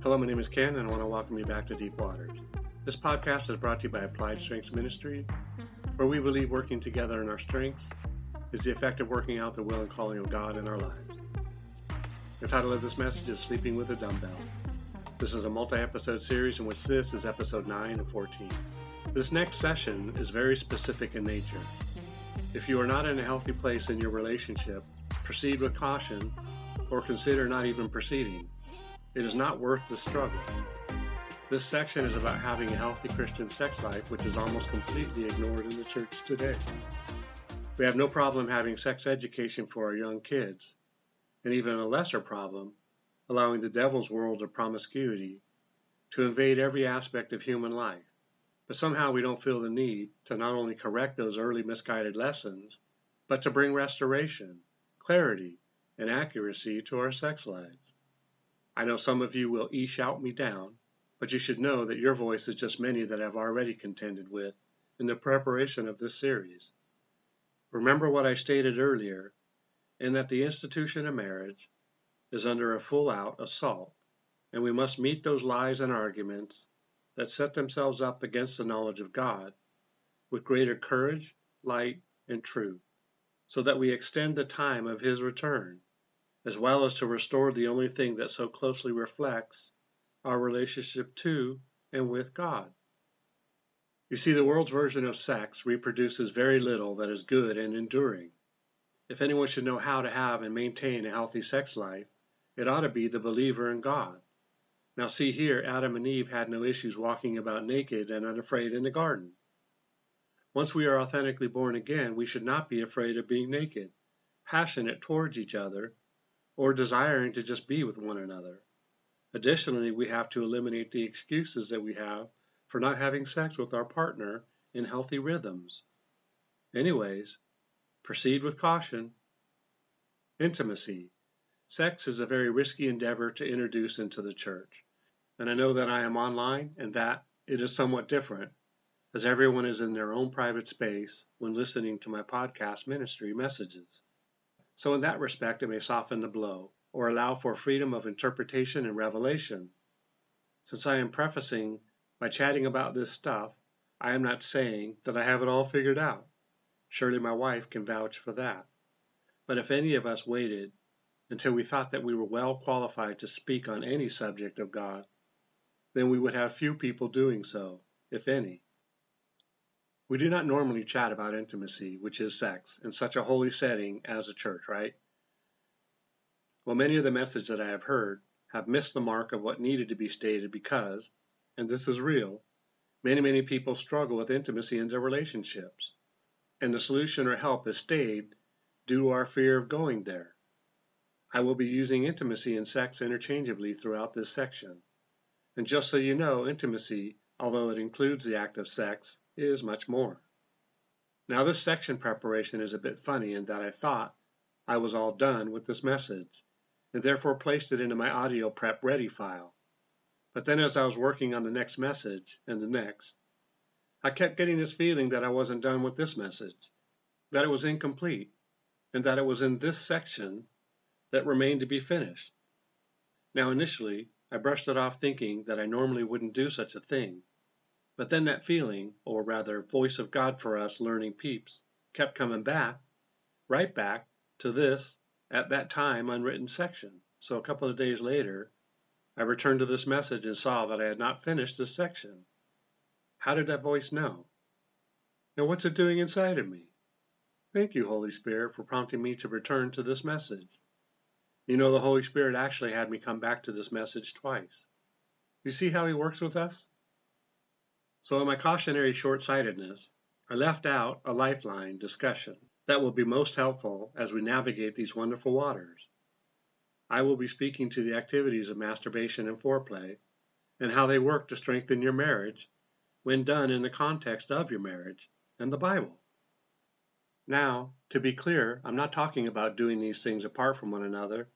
Hello, my name is Ken, and I want to welcome you back to Deep Waters. This podcast is brought to you by Applied Strengths Ministry, where we believe working together in our strengths is the effect of working out the will and calling of God in our lives. The title of this message is Sleeping with a Dumbbell. This is a multi-episode series in which this is episode 9 of 14. This next session is very specific in nature. If you are not in a healthy place in your relationship, proceed with caution or consider not even proceeding. It is not worth the struggle. This section is about having a healthy Christian sex life, which is almost completely ignored in the church today. We have no problem having sex education for our young kids, and even a lesser problem, allowing the devil's world of promiscuity to invade every aspect of human life. But somehow we don't feel the need to not only correct those early misguided lessons, but to bring restoration, clarity, and accuracy to our sex lives. I know some of you will shout me down, but you should know that your voice is just many that I've already contended with in the preparation of this series. Remember what I stated earlier, in that the institution of marriage is under a full-out assault, and we must meet those lies and arguments that set themselves up against the knowledge of God with greater courage, light, and truth, so that we extend the time of His return, as well as to restore the only thing that so closely reflects our relationship to and with God. You see, the world's version of sex reproduces very little that is good and enduring. If anyone should know how to have and maintain a healthy sex life, it ought to be the believer in God. Now see here, Adam and Eve had no issues walking about naked and unafraid in the garden. Once we are authentically born again, we should not be afraid of being naked, passionate towards each other, or desiring to just be with one another. Additionally, we have to eliminate the excuses that we have for not having sex with our partner in healthy rhythms. Anyways, proceed with caution. Intimacy. Sex is a very risky endeavor to introduce into the church, and I know that I am online and that it is somewhat different, as everyone is in their own private space when listening to my podcast ministry messages. So in that respect, it may soften the blow, or allow for freedom of interpretation and revelation. Since I am prefacing by chatting about this stuff, I am not saying that I have it all figured out. Surely my wife can vouch for that. But if any of us waited until we thought that we were well qualified to speak on any subject of God, then we would have few people doing so, if any. We do not normally chat about intimacy, which is sex, in such a holy setting as a church, right? Well, many of the messages that I have heard have missed the mark of what needed to be stated because, and this is real, many people struggle with intimacy in their relationships, and the solution or help is stayed due to our fear of going there. I will be using intimacy and sex interchangeably throughout this section. And just so you know, intimacy, although it includes the act of sex, is much more. Now this section preparation is a bit funny in that I thought I was all done with this message, and therefore placed it into my audio prep ready file. But then as I was working on the next message, and the next, I kept getting this feeling that I wasn't done with this message, that it was incomplete, and that it was in this section that remained to be finished. Now initially, I brushed it off thinking that I normally wouldn't do such a thing, but then that feeling, or rather voice of God for us learning peeps, kept coming back, right back to this, at that time, unwritten section. So a couple of days later, I returned to this message and saw that I had not finished this section. How did that voice know? And what's it doing inside of me? Thank you, Holy Spirit, for prompting me to return to this message. You know, the Holy Spirit actually had me come back to this message twice. You see how He works with us? So in my cautionary short-sightedness, I left out a lifeline discussion that will be most helpful as we navigate these wonderful waters. I will be speaking to the activities of masturbation and foreplay and how they work to strengthen your marriage when done in the context of your marriage and the Bible. Now, to be clear, I'm not talking about doing these things apart from one another,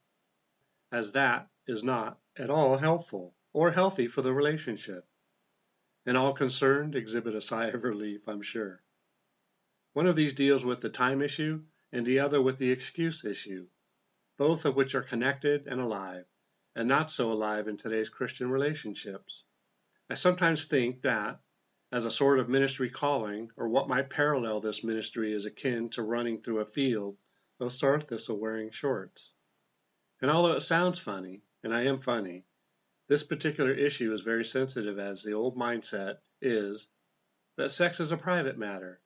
as that is not at all helpful or healthy for the relationship. And all concerned exhibit a sigh of relief, I'm sure. One of these deals with the time issue and the other with the excuse issue, both of which are connected and alive, and not so alive in today's Christian relationships. I sometimes think that, as a sort of ministry calling, or what might parallel this ministry, is akin to running through a field of star thistle wearing shorts. And although it sounds funny, and I am funny, this particular issue is very sensitive, as the old mindset is that sex is a private matter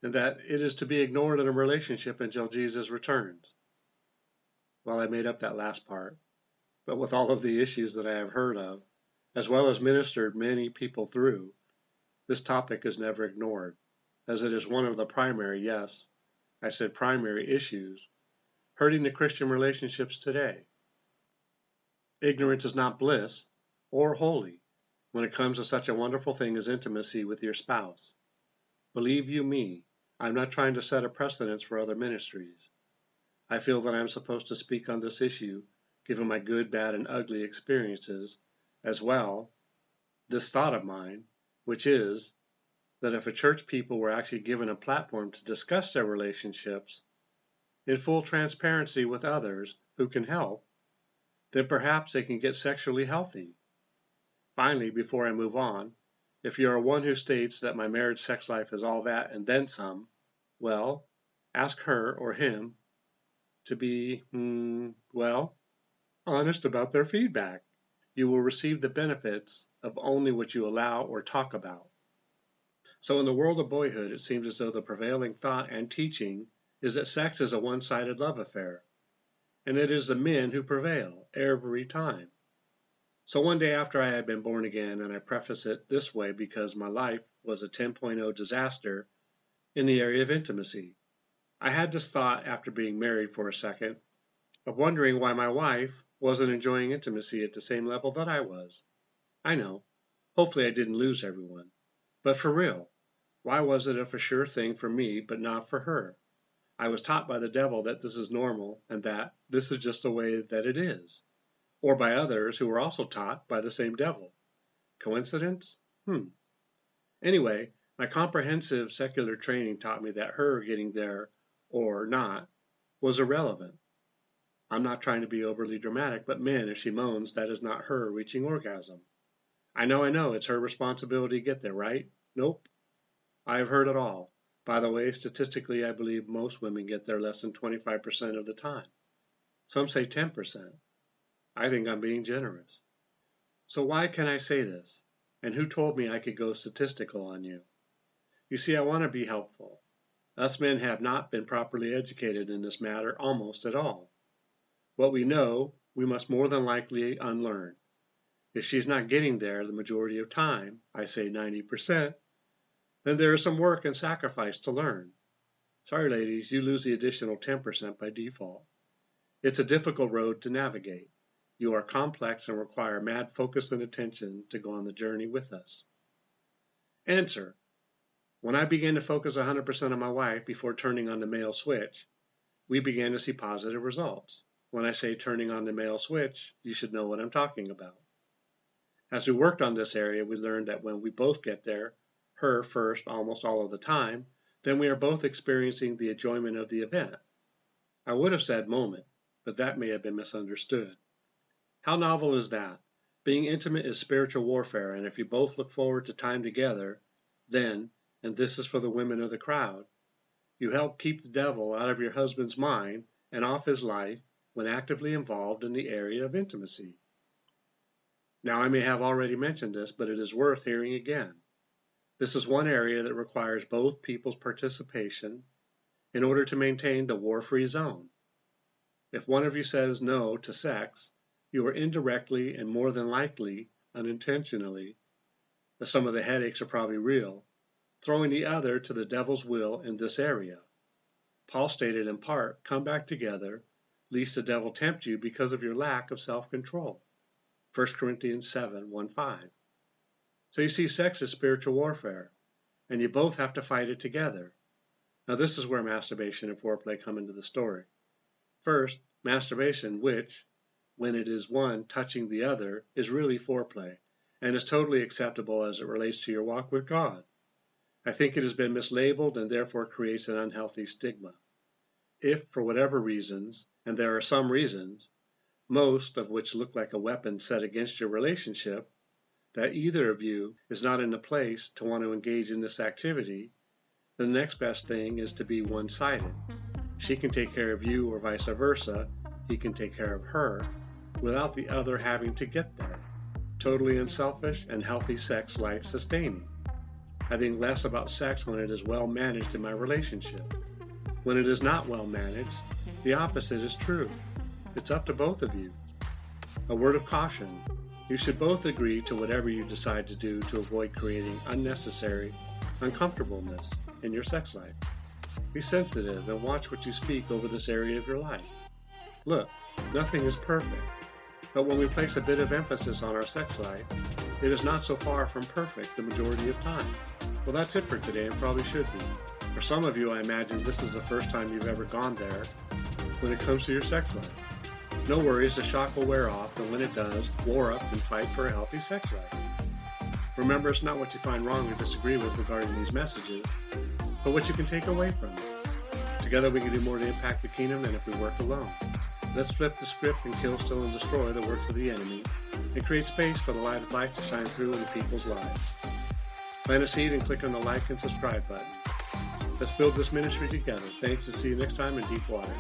and that it is to be ignored in a relationship until Jesus returns. Well, I made up that last part, but with all of the issues that I have heard of, as well as ministered many people through, this topic is never ignored, as it is one of the primary, yes, I said primary issues, hurting the Christian relationships today. Ignorance is not bliss or holy when it comes to such a wonderful thing as intimacy with your spouse. Believe you me, I'm not trying to set a precedence for other ministries. I feel that I'm supposed to speak on this issue, given my good, bad, and ugly experiences, as well this thought of mine, which is that if a church people were actually given a platform to discuss their relationships in full transparency with others who can help, then perhaps they can get sexually healthy. Finally, before I move on, if you are one who states that my marriage sex life is all that and then some, well, ask her or him to be, honest about their feedback. You will receive the benefits of only what you allow or talk about. So in the world of boyhood, it seems as though the prevailing thought and teaching is that sex is a one-sided love affair, and it is the men who prevail every time. So one day after I had been born again, and I preface it this way because my life was a 10.0 disaster in the area of intimacy, I had this thought after being married for a second of wondering why my wife wasn't enjoying intimacy at the same level that I was. I know, hopefully I didn't lose everyone, but for real, why was it a for sure thing for me but not for her? I was taught by the devil that this is normal and that this is just the way that it is, or by others who were also taught by the same devil. Coincidence? Anyway, my comprehensive secular training taught me that her getting there, or not, was irrelevant. I'm not trying to be overly dramatic, but man, if she moans, that is not her reaching orgasm. I know, it's her responsibility to get there, right? Nope. I have heard it all. By the way, statistically, I believe most women get there less than 25% of the time. Some say 10%. I think I'm being generous. So why can I say this? And who told me I could go statistical on you? You see, I want to be helpful. Us men have not been properly educated in this matter almost at all. What we know, we must more than likely unlearn. If she's not getting there the majority of time, I say 90%, then there is some work and sacrifice to learn. Sorry, ladies, you lose the additional 10% by default. It's a difficult road to navigate. You are complex and require mad focus and attention to go on the journey with us. Answer. When I began to focus 100% on my wife before turning on the male switch, we began to see positive results. When I say turning on the male switch, you should know what I'm talking about. As we worked on this area, we learned that when we both get there, her first almost all of the time, then we are both experiencing the enjoyment of the event. I would have said moment, but that may have been misunderstood. How novel is that? Being intimate is spiritual warfare, and if you both look forward to time together, then, and this is for the women of the crowd, you help keep the devil out of your husband's mind and off his life when actively involved in the area of intimacy. Now, I may have already mentioned this, but it is worth hearing again. This is one area that requires both people's participation in order to maintain the war-free zone. If one of you says no to sex, you are indirectly and more than likely, unintentionally, as some of the headaches are probably real, throwing the other to the devil's will in this area. Paul stated in part, come back together, lest the devil tempt you because of your lack of self-control. 1 Corinthians 7:1-5. So you see, sex is spiritual warfare, and you both have to fight it together. Now this is where masturbation and foreplay come into the story. First, masturbation, which, when it is one touching the other, is really foreplay, and is totally acceptable as it relates to your walk with God. I think it has been mislabeled and therefore creates an unhealthy stigma. If, for whatever reasons, and there are some reasons, most of which look like a weapon set against your relationship, that either of you is not in a place to want to engage in this activity, then the next best thing is to be one-sided. She can take care of you or vice versa, he can take care of her, without the other having to get there. Totally unselfish and healthy sex life sustaining. I think less about sex when it is well managed in my relationship. When it is not well managed, the opposite is true. It's up to both of you. A word of caution. You should both agree to whatever you decide to do to avoid creating unnecessary uncomfortableness in your sex life. Be sensitive and watch what you speak over this area of your life. Look, nothing is perfect, but when we place a bit of emphasis on our sex life, it is not so far from perfect the majority of time. Well, that's it for today and probably should be. For some of you, I imagine this is the first time you've ever gone there when it comes to your sex life. No worries, the shock will wear off, and when it does, war up and fight for a healthy sex life. Remember, it's not what you find wrong or disagree with regarding these messages, but what you can take away from it. Together we can do more to impact the kingdom than if we work alone. Let's flip the script and kill, steal, and destroy the works of the enemy, and create space for the light of life to shine through into people's lives. Plant a seed and click on the like and subscribe button. Let's build this ministry together. Thanks, and see you next time in Deep Water.